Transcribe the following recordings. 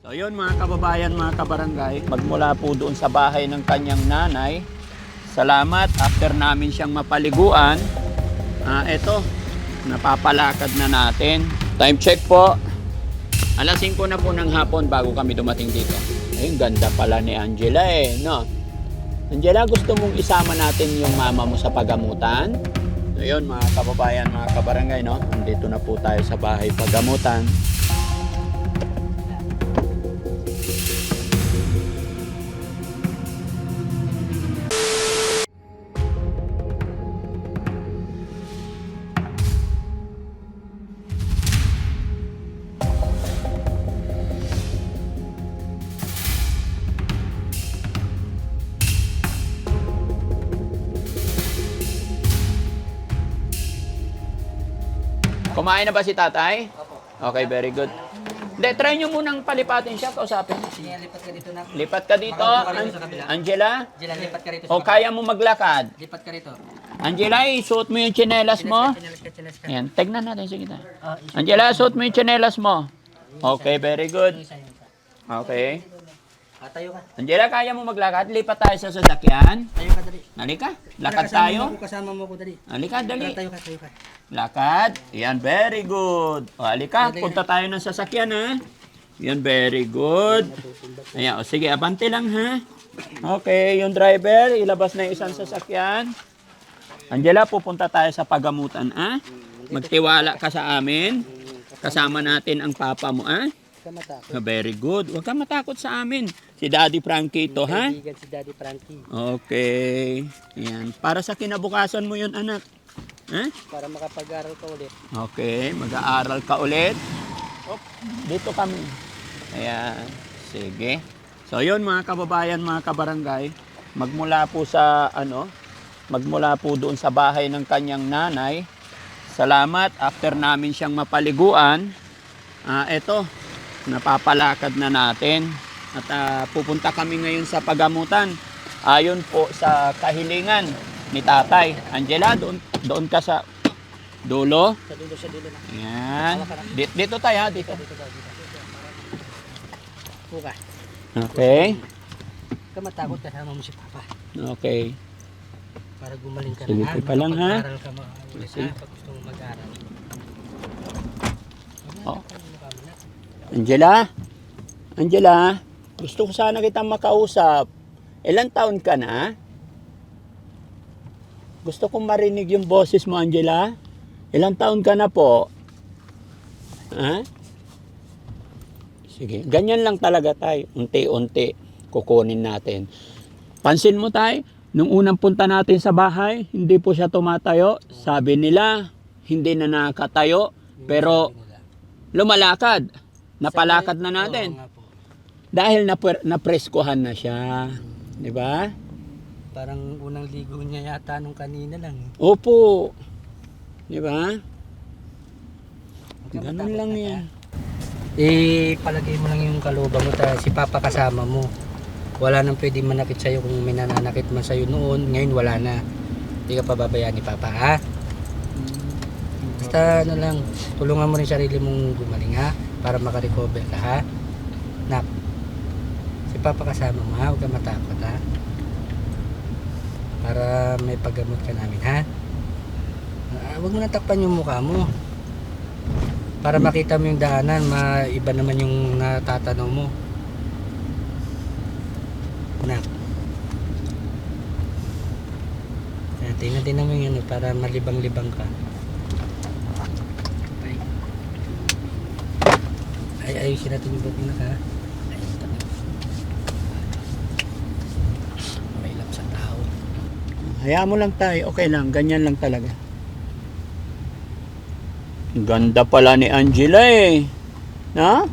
So yun mga kababayan, mga kabarangay, magmula po doon sa bahay ng kanyang nanay, salamat, after namin siyang mapaliguan, eto, napapalakad na natin. Time check po, alas 5 na po ng hapon bago kami dumating dito. Ay, ganda pala ni Angela no? Angela, gusto mong isama natin yung mama mo sa pagamutan? So yun mga kababayan, mga kabarangay, no? Nandito na po tayo sa bahay pagamutan. Kumain na ba si tatay? Opo. Okay, very good. Hindi, try nyo munang palipatin siya, kausapin. Sige, lipat ka dito na. Lipat ka dito, Angela. Angela, lipat ka rito. O kaya mo maglakad. Lipat ka rito. Angela, isuot mo yung tsinelas mo. Chinelas ka. Ayan, tignan natin, sige na. Angela, suot mo yung tsinelas mo. Okay, very good. Okay. Tayo ka. Angela, kaya mo maglakad? Lipat tayo sa sasakyan. Tayo ka, dali. Halika, lakad tayo. Kasama mo ko, dali. Halika, dali. Tayo ka. Lakad. Yan, very good. O, halika, punta tayo ng sasakyan, ha? Yan, very good. Ayan, o, sige, abante lang, ha? Okay, yung driver, ilabas na yung isang sasakyan. Angela, pupunta tayo sa pagamutan, ha? Magtiwala ka sa amin. Kasama natin ang papa mo, ha? Very good. Huwag ka matakot sa amin. Si Daddy Frankie ito, ha? Kaibigan si Daddy Frankie. Okay. Yan. Para sa kinabukasan mo yun, anak. Ha? Para makapag-aral ka ulit. Okay. Mag-aaral ka ulit. Oh, dito kami. Ayan. Sige. So, yun mga kababayan, mga kabarangay. Magmula po sa, magmula po doon sa bahay ng kanyang nanay. Salamat. After namin siyang mapaliguan, eto, napapalakad na natin at pupunta kami ngayon sa pagamutan ayon po sa kahilingan ni tatay. Angela, doon ka sa dulo. Sa dulo na. Yan. Dito tayo, ha? Dito. Puka. Okay. Huwag ka matakot, kasama mo si Papa. Okay. Para gumaling ka Sige, na. pa lang, ha? Mag-aral ka ulit, ha? Pag gusto mo mag-aral. Oh. Angela? Angela? Gusto ko sana kitang makausap. Ilang taon ka na? Gusto kong marinig yung boses mo, Angela. Ilang taon ka na po? Ha? Sige, ganyan lang talaga tayo. Unti-unti kukunin natin. Pansin mo tayo, nung unang punta natin sa bahay, hindi po siya tumatayo. Sabi nila, hindi na nakatayo, pero lumalakad. Napalakad na natin. Oo nga po. Dahil napreskuhan na siya. Di ba? Parang unang ligo niya yata nung kanina lang. Opo. Di ba? Ganun lang yan. Palagay mo lang yung kalooban mo, si Papa kasama mo. Wala nang pwede manakit sa'yo kung may nananakit man sa'yo noon. Ngayon wala na. Hindi ka pababayaan ni Papa, ha? Basta lang, tulungan mo rin sarili mong gumaling, ha? Para makarecover ka, ha? Nak, si Papa kasama mo, ha? Huwag ka matakot, ha? Para may paggamot ka namin, ha? Huwag mo natakpan yung mukha mo. Para makita mo yung daanan, iba naman yung natatanaw mo. Nak. Tingnan mo yun, para malibang-libang ka. Ayusin natin yung bag na, ha? Mahilap sa tao. Hayaan mo lang tayo. Okay lang. Ganyan lang talaga. Ganda pala ni Angela Na?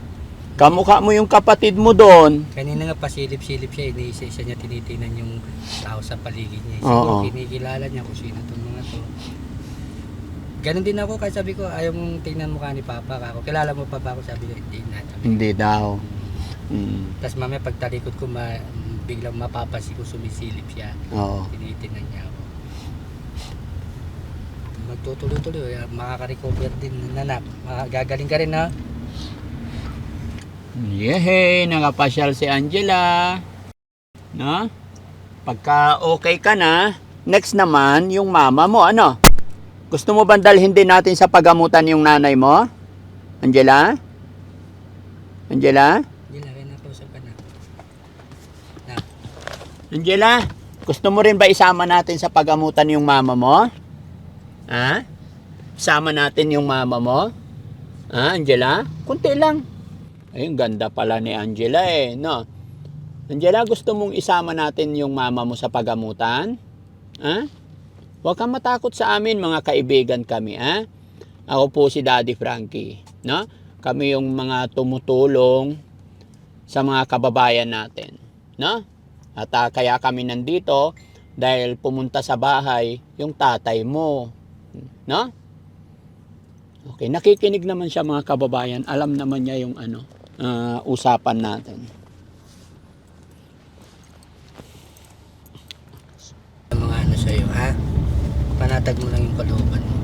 Kamukha mo yung kapatid mo doon. Kanina nga pasilip-silip siya, isa niya tinitingnan yung tao sa paligid niya. Oo. Siguro kinikilala niya kung sino itong mga to. Ganon din ako, kahit sabi ko, ayaw mong tingnan mukha ni Papa. Ako, kilala mo pa ba ako? Sabi ko, hindi na. Hindi daw. Tapos mamaya pagtalikod ko, biglang mapapansin ko sumisilip siya. Oo. Tinitingnan niya ako. Magtutuloy-tuloy, makaka-recover din, nanak. Gagaling ka rin, ha? Yehey, nakapasyal si Angela. No? Pagka okay ka na, next naman, yung mama mo, ano? Gusto mo bang dalhin din natin sa pagamutan yung nanay mo? Angela? Angela? Hindi lang, kaya nakausap ka na. Na, Angela, gusto mo rin ba isama natin sa pagamutan yung mama mo? Ha? Isama natin yung mama mo? Ha, Angela? Kunti lang. Ay, ang ganda pala ni Angela eh, no? Angela, gusto mong isama natin yung mama mo sa pagamutan? Ha? Huwag kang matakot sa amin, mga kaibigan kami, ha? Ako po si Daddy Frankie, no? Kami yung mga tumutulong sa mga kababayan natin, no? At kaya kami nandito dahil pumunta sa bahay yung tatay mo, no? Okay, nakikinig naman siya mga kababayan. Alam naman niya yung usapan natin. mga ano sa'yo, ha? Panatag mo lang yung kalooban mo.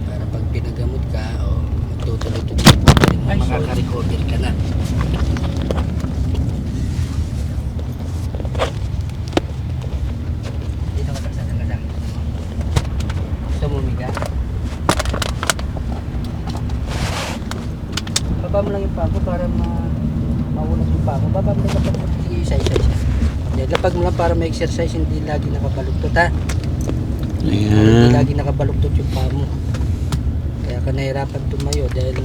Para pag pinagamot ka, o magtutuloy-tuloy mo pa rin, makaka-recover ka na. Dito ka sa talagang. Gusto mo umiga? Baba mo lang yung pako para maulas yung pako. Baba mo lang kapag sige, isa. Yan, lapag mo lang para may exercise, hindi lagi nakabaluktot, ha? Hindi lagi nakabaluktot yung paa mo. Kaya ka nahirapan tumayo dahil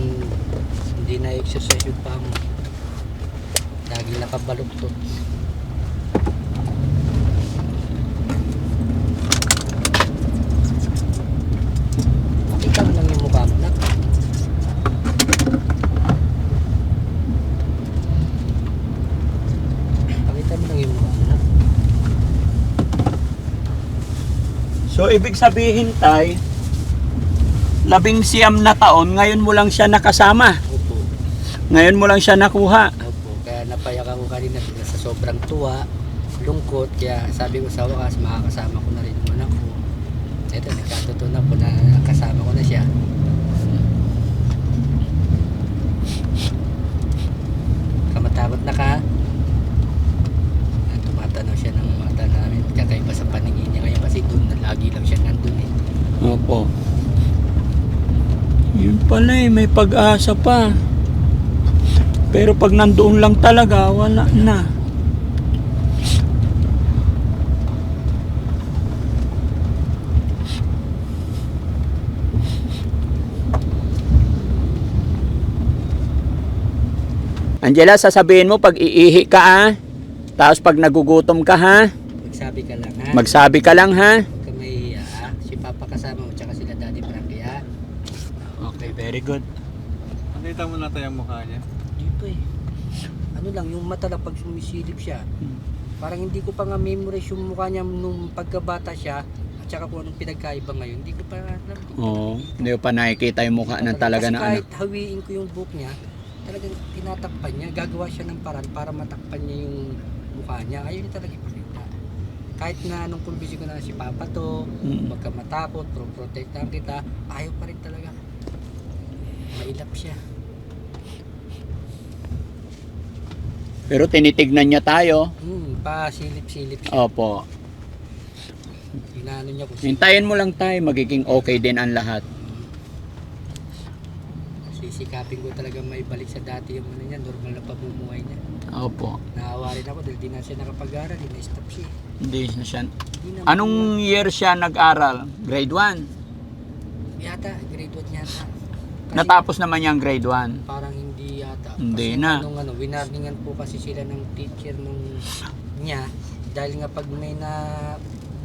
hindi na-exercise yung paa mo. Lagi nakabaluktot. Pakita mo lang yung mukha mo, nak. Pakita mo lang yung mukha mo, nak. So, ibig sabihin, Tay, 19 na taon, ngayon mo lang siya nakasama. Opo. Ngayon mo lang siya nakuha. Opo. Kaya napayak ako kanina sa sobrang tuwa, lungkot. Kaya sabi ko sa wakas, makakasama ko na rin yung anak ko. Ito, nagkatotoo na po na kasama ko na siya. Kamatakot na ka. Tumatanaw siya ng mata namin. Kakaiba sa paningin niya ngayon kasi doon na lagi lang siya nandun eh. Opo. Yun pala eh, may pag-asa pa. Pero pag nandoon lang talaga, wala na. Angela, sasabihin mo pag iihi ka tapos pag nagugutom ka Magsabi ka lang, ha? magsabi ka lang ha. Huwag ka mahihiya, ha? Si Papa kasama mo tsaka sila Daddy Frankie, ha? Okay, very good. Nakita mo na tayo yung mukha niya. Hindi pa eh. Ano lang, yung mata lang pag sumisilip siya. Parang hindi ko pa nga memorize yung mukha niya nung pagkabata siya at saka kung anong pinagkaiba ngayon. Hindi ko pa alam. Oo, hindi ko pa nakikita yung mukha ng talaga kasi na kahit hawiin ko yung buhok niya, talagang tinatakpan niya. Gagawa siya ng paraan para matakpan niya yung mukha niya. Ayaw niya talaga ipakita. Kahit na nung kumbisi ko na si Papa to, huwag ka matakot, protektahan kita, ayaw pa rin talaga. Mailap siya. Pero tinitignan niya tayo. Pasilip-silip siya. Opo. Inaano niya kung Hintayin mo lang tayo, magiging okay din ang lahat. sisikapin ko talaga may balik sa dati yung ano niya, normal na pamumuhay niya. Opo. Naawa rin ako dahil di na siya nakapag-aral, di na-stop siya. Hindi na siya. Hindi na Anong year siya nag-aral? Grade 1? yata, grade 1 yata. Kasi Natapos naman yung grade 1. parang hindi yata. Hindi kasi na. Winarningan po kasi sila ng teacher nung niya dahil nga pag may na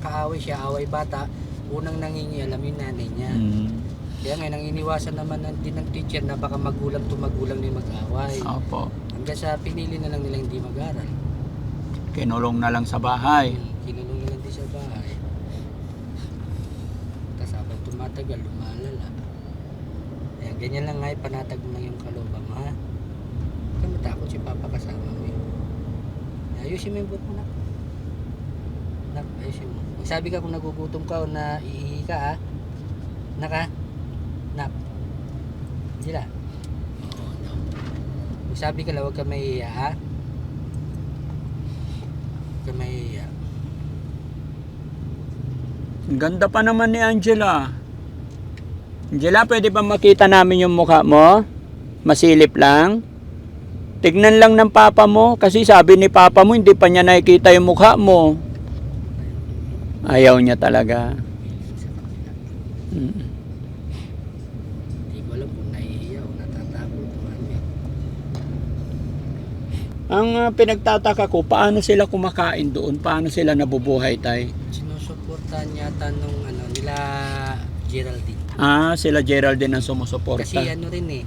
kaaway siya, away bata, unang nangingialam yung nanay niya. Kaya ngayon, ang iniwasan naman din ng teacher na baka magulang to magulang na yung mag-away. Opo. Hanggang sa pinili na lang nila hindi mag-aral. Kinulong na lang sa bahay. Kinulong na lang din sa bahay. Tapos habang tumatagal, lumalala. Ayan, ganyan lang nga, panatag mo lang yung kalooban mo, ha? Huwag kang matakot, si Papa kasama mo yun. Ayusin mo yung buhok mo, nak. Nak, ayusin mo. Magsabi ka kung nagugutom ka o na iihi ka, ha? Nak, ha? Na. Sila. Sabi ka lang, huwag ka mahihiya, ha? Huwag ka mahihiya. Ang ganda pa naman ni Angela. Angela, pwede ba makita namin yung mukha mo? Masilip lang. Tignan lang ng papa mo. Kasi sabi ni papa mo, hindi pa niya nakikita yung mukha mo. Ayaw niya talaga. Hindi ko alam kung nahihiya o natatakot o ano eh. Ang pinagtataka ko, paano sila kumakain doon? Paano sila nabubuhay, tay? Sinusuportahan yata nung ano, nila Geraldine. Sila Geraldine ang sumusuporta. Kasi ano rin eh,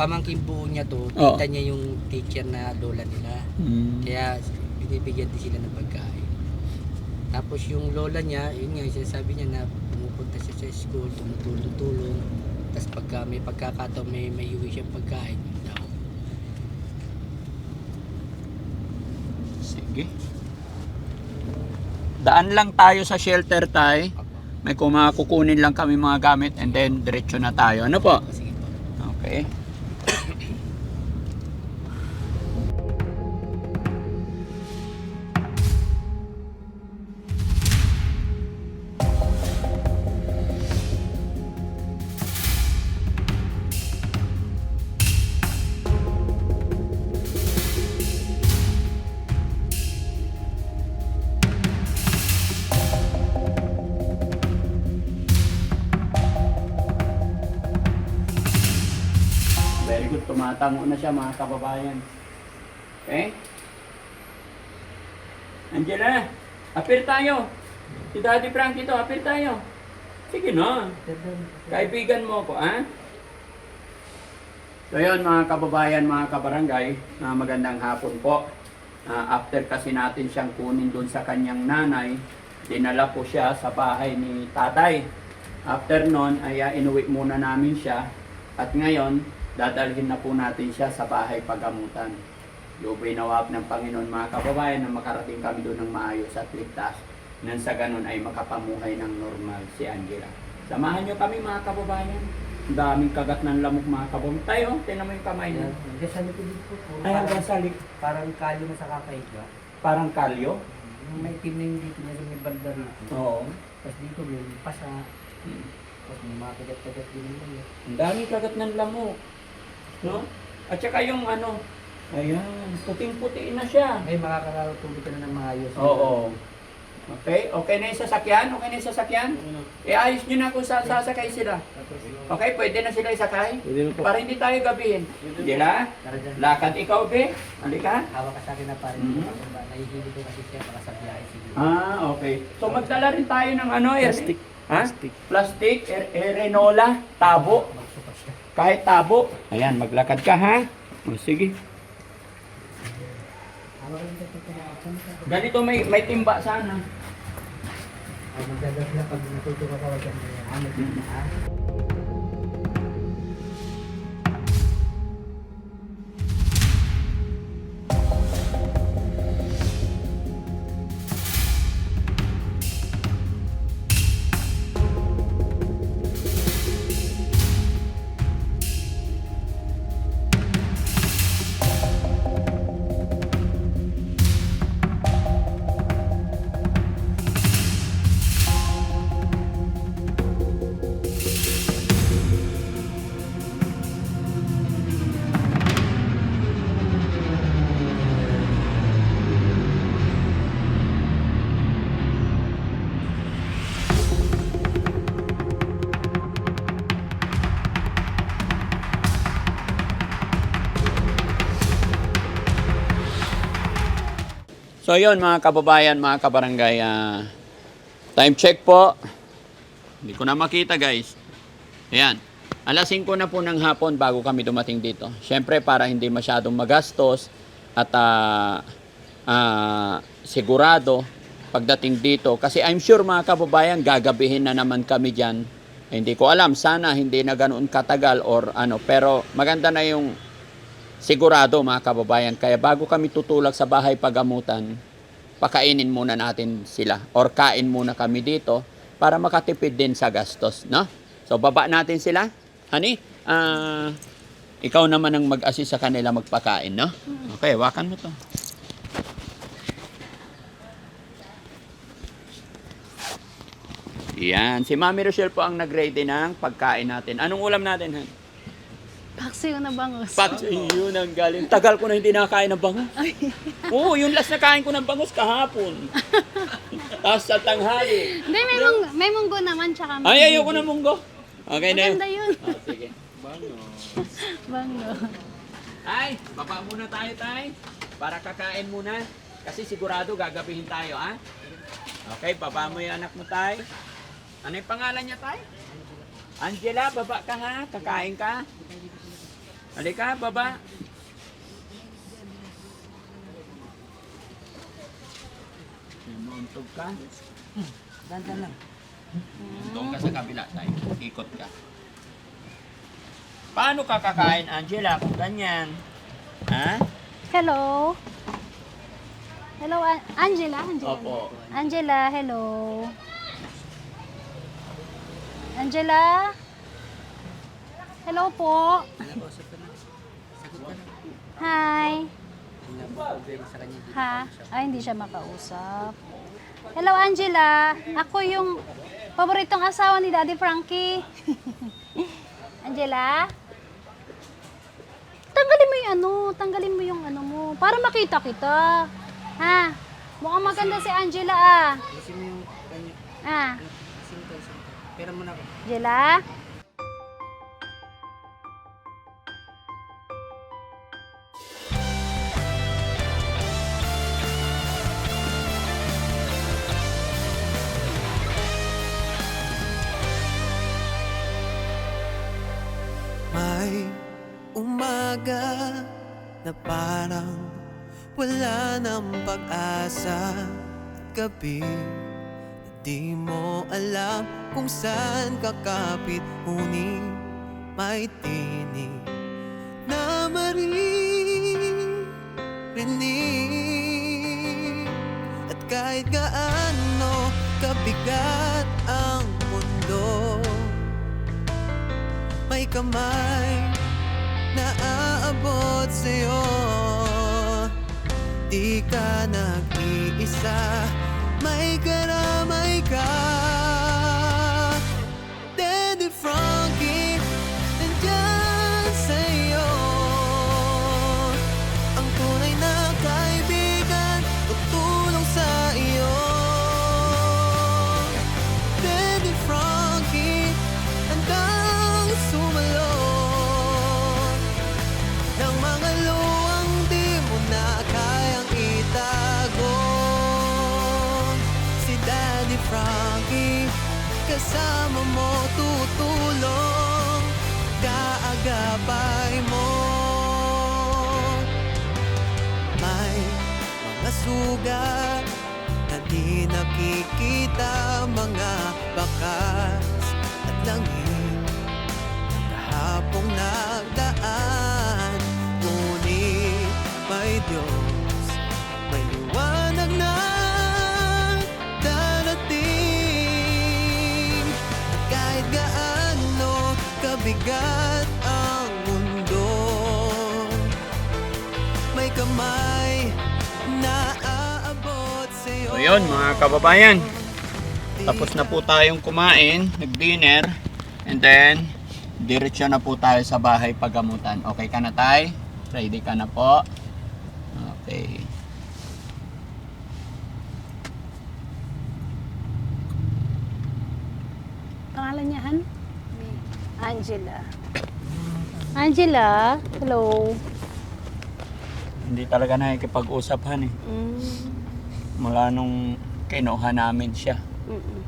pamangkin buo niya to, Oo. kita niya yung teacher na lola nila. Mm. Kaya binibigyan din sila ng pagkain. Tapos yung lola niya, yun nga, sinasabi niya na pumupunta siya sa school, tumutulong-tulong. Tapos pagka may pagkakataon, may iwi siyang pagkain, yun daw. Sige. Daan lang tayo sa shelter, tay. May kukunin lang kami mga gamit and then diretso na tayo. Ano po? Sige po. Okay. Very good. Tumatango na siya mga kababayan. Okay? Angela, apir tayo. Si Daddy Frank ito, apir tayo. Sige na. Kaibigan mo ko, ha? So yun mga kababayan, mga kabarangay, magandang hapon po. After kasi natin siyang kunin doon sa kanyang nanay, dinala po siya sa bahay ni tatay. After nun, ay inuwi muna namin siya. At ngayon, dadalhin na po natin siya sa bahay pagamutan. Lubay nawab ng Panginoon mga kababayan na makarating kami doon ng maayos at ligtas. Nang sa ganun ay makapamuhay ng normal si Angela. Samahan niyo kami mga kababayan. Ang daming kagat ng lamok mga kababayan. Tayo, tinan mo yung kamay niya. Gasali ko dito po. Ay, hanggang sa Parang kalyo na sa kakahiga. parang kalyo. Yung may team na yung dito na yung may banda rito. Oo. Tapos dito yung pasa. Tapos may mga kagat-kagat din yung Ang daming kagat ng lamok. No? At saka yung ano, ayan, puting-puti na siya. May makakatulog ka na ng maayos. Oo. Okay? Okay na yung sasakyan? Okay na yung sasakyan? Iayos nyo na kung sasakay sila. Okay, pwede na sila isakay? Para hindi tayo gabihin. Hindi na? Lakad ikaw, be? Halika. Hawak ka sa akin na parang nahihili ko kasi siya para sa biyahe siguro. Okay. So magdala rin tayo ng ano, plastic. Ha? Plastic, Renola, tabo. Magsukas siya. Kahit tabo. Ayan, maglakad ka ha. O, sige. Hawak ka rin dito na ako. Ganito may timba sana. Ay, magdadap na pag natuto ka kawag yan. Ano din na. So yun mga kababayan, mga kabarangay, time check po. Hindi ko na makita guys. Ayan, alas 5 na po ng hapon bago kami dumating dito. Siyempre para hindi masyadong magastos at sigurado pagdating dito. Kasi I'm sure mga kababayan, gagabihin na naman kami dyan. Hindi ko alam, sana hindi na ganoon katagal or ano. Pero maganda na yung sigurado mga kababayan. Kaya bago kami tutulak sa bahay pagamutan, pakainin muna natin sila or kain muna kami dito para makatipid din sa gastos, no? So baba natin sila, Honey, ikaw naman ang mag-assist sa kanila magpakain, no? Okay, wakan mo to. Yan, si Mami Rochelle po ang nag-ready ng pagkain natin. Anong ulam natin, Han? Paksiw na bangus. Pax, yun ang galing. Tagal ko na hindi nakakain ng bangus. Oo, yung last na kain ko ng bangus kahapon. Tapos sa tanghali. Hindi, may munggo naman, tsaka Ay, ayoko na munggo. Okay na yun. Maganda yun. Oh, sige. Bango. Ay, baba muna tayo, tay. Para kakain muna. Kasi sigurado gagabihin tayo, ha? Okay, baba mo yung anak mo, tay. Ano yung pangalan niya, tay? Angela, baba ka, ha? Kakain ka. Halika, baba. Umuntog ka. Dandan lang. Doon ka sa kabila, tay. Ikot ka. Paano ka kakain, Angela, kung ganyan? Ha? Hello. Hello, Angela. Opo. Angela, hello. Angela? Hello po. Nakausap ka na. Sagot ka na. Hi. Pwede sa kanya. Ha? Ay, hindi siya makausap. Hello, Angela. Ako yung paboritong asawa ni Daddy Frankie. Angela? Tanggalin mo yung ano mo. Para makita kita. Ha? Mukhang maganda si Angela ah. Alisin mo yung kanya. Ah, Alisin ko. Pera mo na ako. Angela? May umaga na parang wala ng pag-asa at gabi na di mo alam kung saan kakapit, ngunit may tinig na maririnig. At kahit gaano kabigat ang mundo, may kamay na aabot sa'yo. Di ka nag-iisa, may karamay ka. Daddy Frankie, nandyan sa'yo. Ang tunay na kaibigan, tutulong sa iyo. Daddy Frankie, handang sumalot ng mga luwang di mo na kayang itago. Si Daddy Frankie, kasama mo, tutulong, kaagapay mo. May mga sugat na di nakikita, mga bakas at langit kahapong nagdaan, ngunit may Diyos, may liwanag na darating. At kahit gaano kabigat ang mundo, may kamay na aabot sa'yo. So yun mga kababayan, tapos na po tayong kumain, nag-dinner, and then diretso na po tayo sa bahay pagamutan. Okay ka na, tay? Ready ka na po? Okay. Pangalan niya, Han? Angela. Angela, hello. Hindi talaga nakikipag-usapan eh. Mm. Mula nung kinuha namin siya. Mm-mm.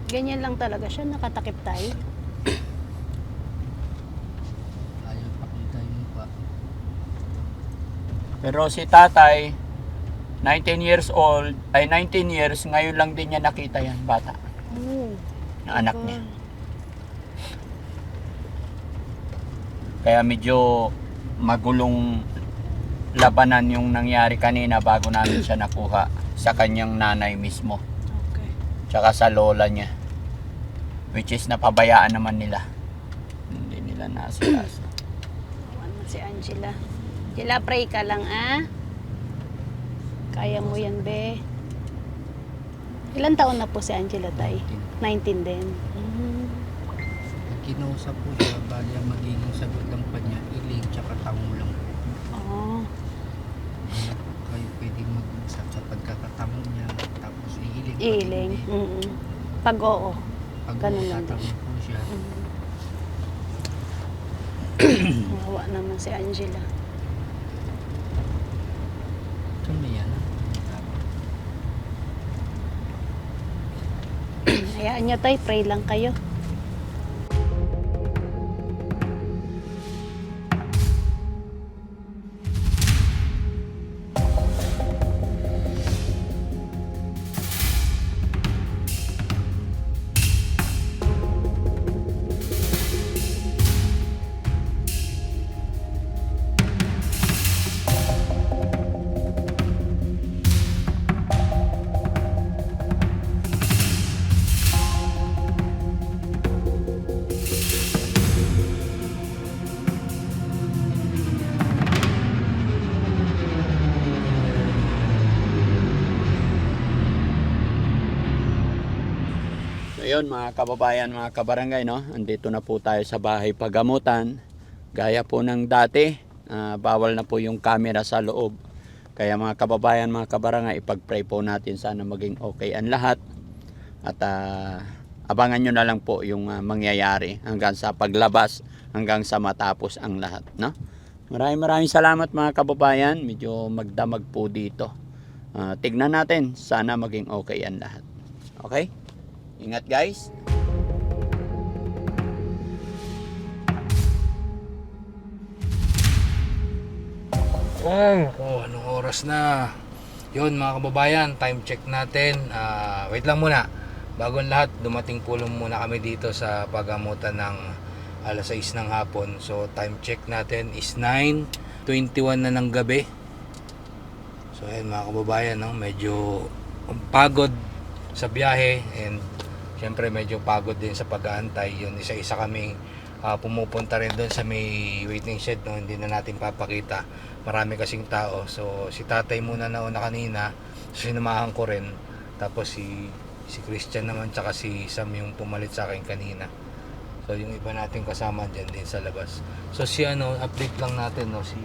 Ganyan lang talaga siya, nakatakip tayo. Ayaw pakita yung mukha. Pero si tatay, 19 years old, ay 19 years, ngayon lang din niya nakita yan, bata. Oh. Ng anak niya. Kaya medyo magulong labanan yung nangyari kanina bago namin siya nakuha sa kanyang nanay mismo. Okay. Tsaka sa lola niya. Which is napabayaan naman nila. nila nasa. Ano si Angela? Angela, pray ka lang, ah. Kaya mo yan, be. Ilan taon na po si Angela, tay? 19 din. Kinausap po siya, bali ang magiging sagot lang pa niya, ilig tsaka tango lang. Oo. Kaya kayo pwedeng mag-usap sa pagkakatango niya, tapos iiling. Iling. Pag oo. Pag Ganun lang din. tatango po siya, Mawa naman si Angela. ito na yan. Hayaan nyo, tay. Pray lang kayo. So yun mga kababayan, mga kabarangay, no? Andito na po tayo sa bahay pagamutan. Gaya po ng dati, bawal na po yung camera sa loob. Kaya mga kababayan, mga kabarangay, ipag-pray po natin sana maging okay ang lahat. At abangan nyo na lang po yung mangyayari hanggang sa paglabas, hanggang sa matapos ang lahat, no? Maraming salamat mga kababayan. Medyo magdamag po dito. Tignan natin, sana maging okay ang lahat. Okay? Ingat guys. Anong oras na? Yun mga kababayan, time check natin. Wait lang muna. Bago ang lahat, dumating po lang muna kami dito sa pagamutan ng alas 6 ng hapon. So time check natin is 9:21 na ng gabi. So ayun mga kababayan, no? Medyo pagod sa biyahe and syempre medyo pagod din sa pag-aantay. Yun, isa-isa kaming pumupunta rin doon sa may waiting shed, no? Hindi na natin papakita, marami kasing tao. So si tatay muna nauna kanina, so sinamahan ko rin, tapos si Christian naman tsaka si Sam yung pumalit sa akin kanina. So yung iba natin kasama dyan din sa labas. So si update lang natin, no? Si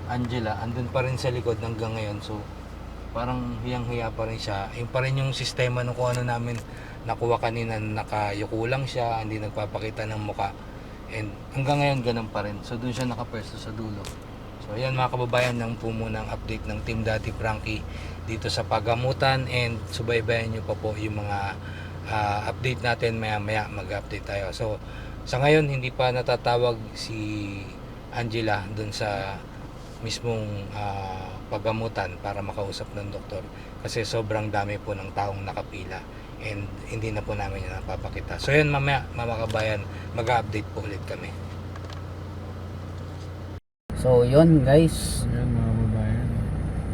Angela andun pa rin sa likod hanggang ngayon. So parang hiyang-hiya pa rin siya. Yung pa rin yung sistema nung kung ano namin nakuha kanina, nakayuko lang siya, hindi nagpapakita ng muka. And hanggang ngayon ganun pa rin. So doon siya nakapwesto sa dulo. So ayan mga kababayan, ng po muna ang update ng Team Daddy Frankie dito sa pagamutan, and subaybayan nyo pa po yung mga update natin, maya mag-update tayo. So sa ngayon hindi pa natatawag si Angela doon sa mismong pagamutan para makausap ng doktor kasi sobrang dami po ng taong nakapila and hindi na po namin yan napapakita. So yun, mamaya mga kabayan, mag-update po ulit kami. So yun guys, Ayan mga babayan.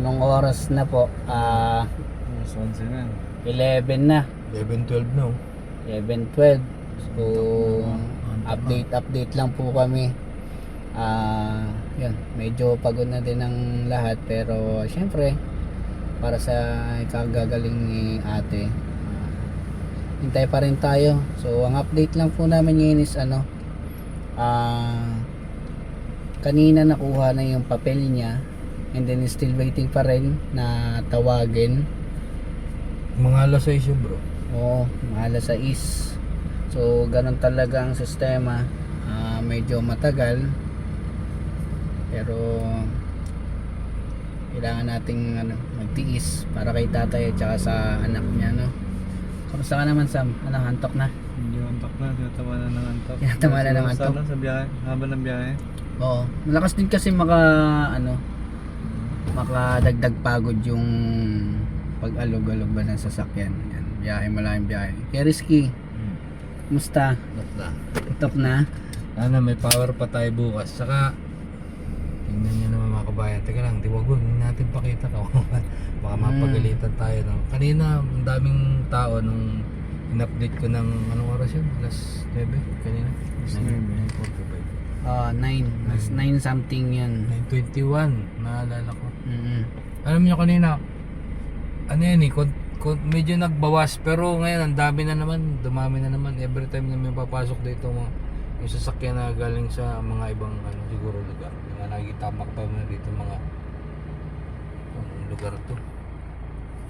nung oras na po, Mas 11 na. 11 na. 11-12 no? 11-12. So update lang po kami. Yun, medyo pagod na din ang lahat, pero syempre para sa ikagagaling ni ate, hintay pa rin tayo. So ang update lang po namin ngayon is kanina nakuha na yung papel niya, and then still waiting pa rin na tawagin. Mga alas 6 yun bro. Oo, mahala sa is. So ganun talaga ang sistema. Medyo matagal, pero kailangan nating magtiis para kay tatay at saka sa anak niya, no? Kamusta ka naman, Sam? Antok na? Hindi antok na, tinatama na ng antok. Tinatama na ng antok? Sa biyahe, habang ng biyahe. Oo, malakas din kasi makadagdag pagod yung pag-alog-alog ba ng sasakyan. Yan, biyahe, malaking biyahe. Kaya risky. Kumusta? Antok na? Sana may power pa tayo bukas. Saka tingnan nyo naman mga kabayan. Teka lang, di wag natin pakita ka. Baka mapagalitan tayo. No? Kanina, ang daming tao nung in-update ko ng anong oras yun? Alas 9 kanina? Alas 9:45. 9 something yun. 9:21, naalala ko. Mm-mm. Alam niyo kanina, ano yan eh, medyo nagbawas pero ngayon ang dami na naman, dumami na naman every time na may papasok dito yung sasakyan na galing sa mga ibang siguro lugar. Yung nakikitamak pa mo dito mga lugar to.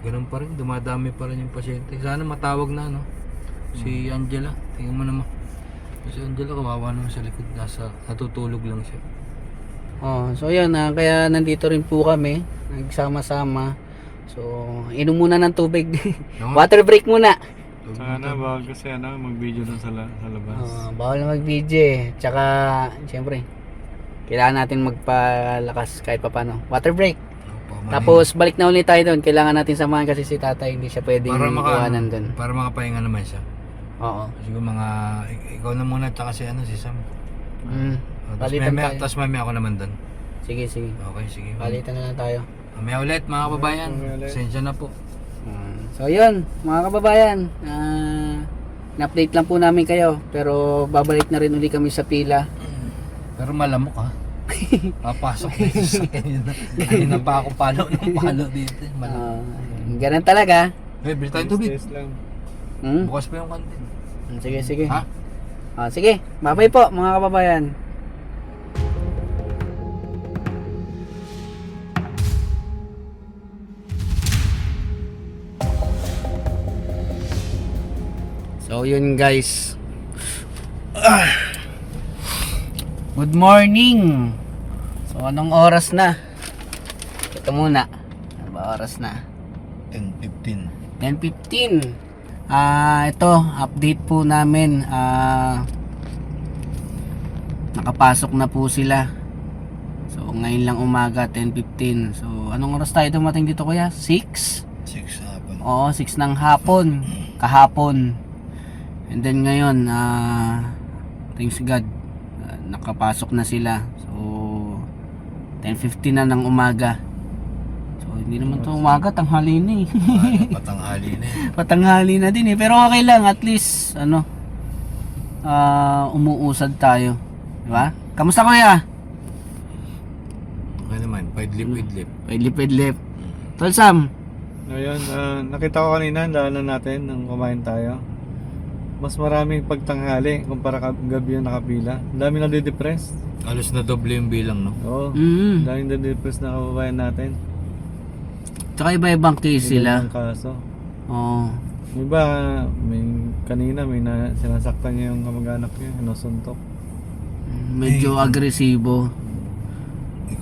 Ganun pa rin, dumadami pa rin yung pasyente. Sana matawag na si Angela, tingnan mo naman. Si Angela kawawa naman sa likod, natutulog lang siya. So yun, kaya nandito rin po kami, nagsama-sama. So, inom muna ng tubig. Water break muna. Sana bawal kasi mag-video dun sa labas. Bawal na mag-video eh. Tsaka, siyempre, kailangan natin magpalakas kahit pa paano. Water break. Tapos, balik na ulit tayo doon. Kailangan natin samahan kasi si tatay, hindi siya pwedeng iwanan doon. Para makapahinga naman siya. Oo. Siguro ikaw na muna tsaka si Sam. Palitan tayo. Tapos mamaya ako naman doon. Sige. Okay, sige. Palitan na lang tayo. Mamaya ulit mga kababayan. Pasensya na po. So yun, mga kababayan, na-update lang po namin kayo. Pero babalik na rin uli kami sa pila. Pero malamok ha. Papasok na yung sasakyan yun. Kanina pa ako palo dito. Malamok. Ganun talaga. Bili tayo tubig. Stress lang. Bukas pa yung kantin. Sige. Ha? Sige, bye po mga kababayan. So yun guys. Good morning. So anong oras na? Ito muna. Ano ba oras na? 10:15. 10:15. Ito, update po namin. Nakapasok na po sila. So ngayon lang umaga, 10:15. So anong oras tayo dumating dito kuya? 6? 6 hapon. Oo, 6 ng hapon. Kahapon. And then ngayon, thanks God, nakapasok na sila. So 10:15 na ng umaga. So hindi naman to umaga, tanghali na eh. Patanghali na eh. Patanghali na din eh. Pero okay lang, at least umuusad tayo. Diba? Kamusta kuya? Okay naman, paidlip-idlip. Paidlip. Tol Sam? Ngayon, nakita ko kanina, daanan natin nung kumain tayo. Mas maraming pagtanghali kumpara gabi yung nakapila. Ang dami na de-depress. Alos na doble yung bilang, no? Oo. Mm. Daming de-depress na kababayan natin. Tsaka iba-ibang case sila. Ang kaso. Oo. Yung iba, kanina may sinasaktan niya yung kamag-anak niya, sinusuntok. Medyo agresibo.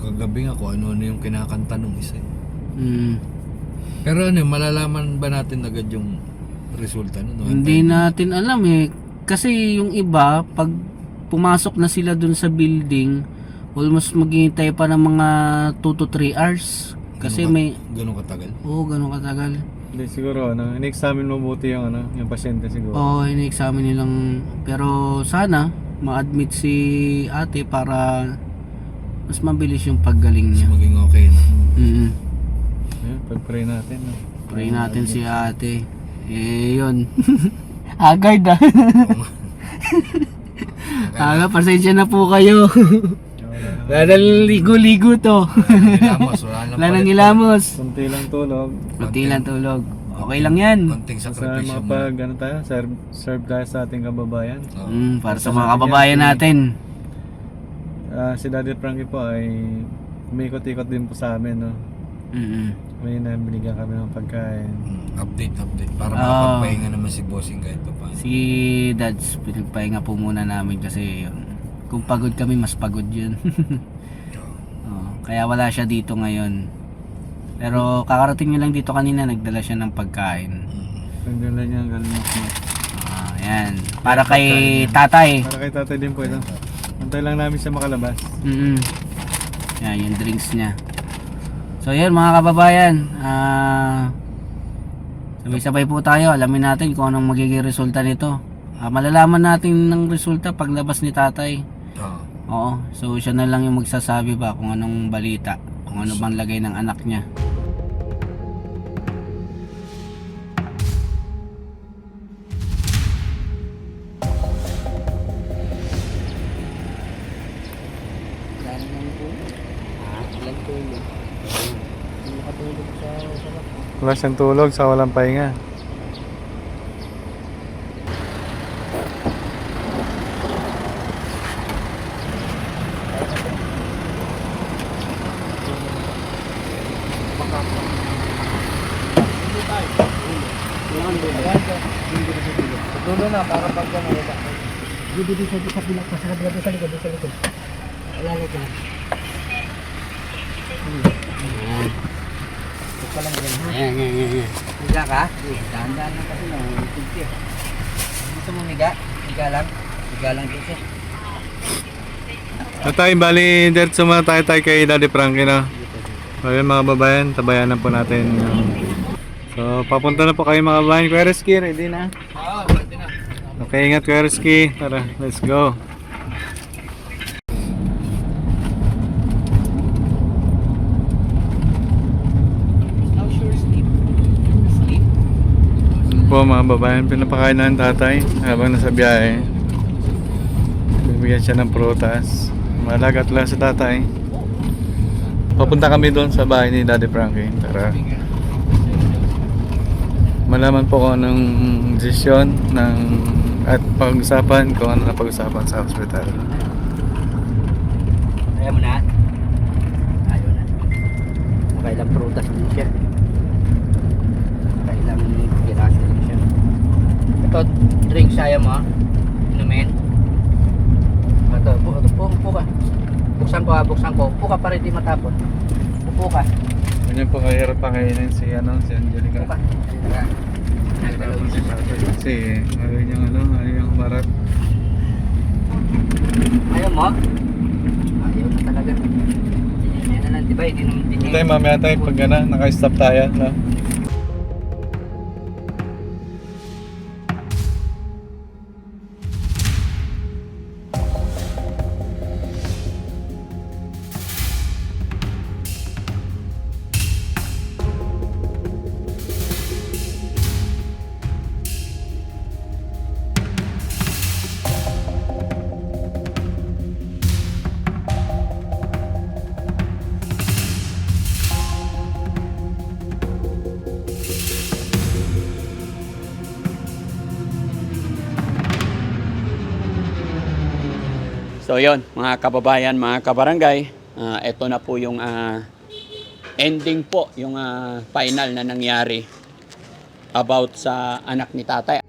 Kagabi nga kung ano yung kinakanta nung isa. Mm. Pero malalaman ba natin agad yung resulta no? Hindi natin alam eh. Kasi yung iba, pag pumasok na sila dun sa building, almost maghihintay pa ng mga 2 to 3 hours. Kasi Ganun katagal? Oo, ganun katagal. Hindi siguro, in-examine mabuti yung yung pasyente siguro. Oo, ini-examine nilang. Pero sana, ma-admit si ate para mas mabilis yung paggaling Mas niya. maging okay na. Mm-hmm. Ayun, pag-pray natin. Pray natin si ate. Yun. Agad ah. Pasensya na po kayo. Wala ligo-ligo to. Wala nang ilamos. Kunti lang tulog. Kunti lang tulog. Okay lang yan. Konting Sa sakripisyo mo. serve tayo sa ating kababayan. Para sa mga kababayan natin. Si Daddy Frankie po ay umikot-ikot din po sa amin. No? May nabinigyan kami ng pagkain. Update. Para makapagpahinga naman si Bossing kahit pa paano. Si Dads, pinagpahinga po muna namin kasi yun. Kung pagod kami, mas pagod yun. Kaya wala siya dito ngayon. Pero kakarating niya lang dito kanina, nagdala siya ng pagkain. Nagdala niya ang galing. Yan. Para kay tatay. Para kay tatay din po ito. Antay lang namin siya makalabas. Yan, yung drinks niya. So yun mga kababayan, sabay-sabay po tayo, alamin natin kung anong magiging resulta nito. Malalaman natin ng resulta paglabas ni tatay. Oo, so siya na lang yung magsasabi ba kung anong balita, kung ano bang lagay ng anak niya. nakatulog. Hindi nakatulog sa sarap. Wala siyang tulog sa walang pahinga. Sa dulo na, para pag gano'n wala. Dito sa bilak, sa likod, sa likod, sa likod. Wala ka lang. Ito pa lang yan, ha? Ayan. Higa ka? Dahan-dahan lang kasi na. Gusto mo higa? Higa lang? Higa lang dito. Tatay, bali, diretso muna tayo kay Daddy Frankie na. So yun mga babayan, tabayanan po natin. So papunta na po kayo mga babayan. Kuya Rizky, ready na? Oo, pwede na. Okay, ingat Kuya Rizky. Tara, let's go. How's your sleep? Sleep? Yun po mga babayan, pinapakain na ng tatay habang nasa biyahe. Bibigyan siya ng prutas. Malagat lang sa tatay. Papunta kami doon sa bahay ni Daddy Frankie. Tara. Malaman po kung anong desisyon ng at pag-usapan kung ano na pag-usapan sa hospital. Ayaw mo na? Ayaw na. Makailang prutas din siya. Makailang piraso din siya. Ito, drinks ayaw mo? Inumin? Ito, upo ka. Buksan ko. Upo ka para hindi matapon. Upo ka. Ganyan po kahirap pakainin si Angelica. Upo ka. Kasi ayaw niyang humarap. Ayaw mo? Ayaw na talaga. Yan na lang, di ba? Hindi naman din Hindi tayo mamaya tayo pag naka-stop tayo. No? So yon mga kababayan, mga kabarangay, ito na po yung ending po, yung final na nangyari about sa anak ni tatay.